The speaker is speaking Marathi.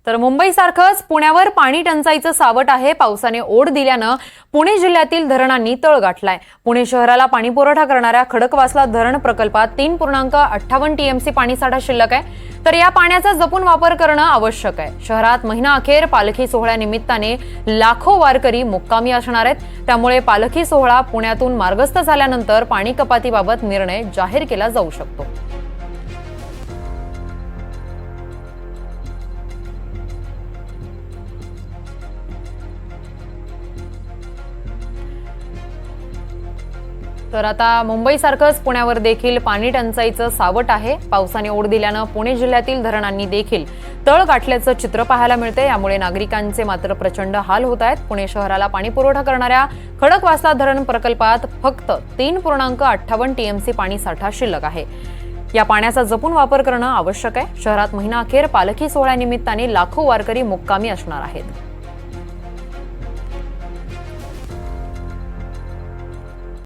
तर मुंबईसारखंच पुण्यावर पाणी टंचाईचं सावट आहे। पावसाने ओढ दिल्यानं पुणे जिल्ह्यातील धरणांनी तळ गाठलाय। पुणे शहराला पाणी पुरवठा करणाऱ्या खडकवासला धरण प्रकल्पात 3.58 टीएमसी पाणीसाठा शिल्लक आहे। तर या पाण्याचा जपून वापर करणं आवश्यक आहे। शहरात महिना अखेर पालखी सोहळ्यानिमित्ताने लाखो वारकरी मुक्कामी असणार आहेत। त्यामुळे पालखी सोहळा पुण्यातून मार्गस्थ झाल्यानंतर पाणी कपातीबाबत निर्णय जाहीर केला जाऊ शकतो। तर आता मुंबईसारखंच पुण्यावर देखील पाणी टंचाईचं सावट आहे। पावसाने ओढ दिल्यानं पुणे जिल्ह्यातील धरणांनी देखील तळ गाठल्याचं चित्र पाहायला मिळते। यामुळे नागरिकांचे मात्र प्रचंड हाल होत आहेत। पुणे शहराला पाणी पुरवठा करणाऱ्या खडकवासला धरण प्रकल्पात फक्त 3.58 टीएमसी पाणीसाठा शिल्लक आहे। या पाण्याचा जपून वापर करणं आवश्यक आहे। शहरात महिना अखेर पालखी सोहळ्यानिमित्ताने लाखो वारकरी मुक्कामी असणार आहेत।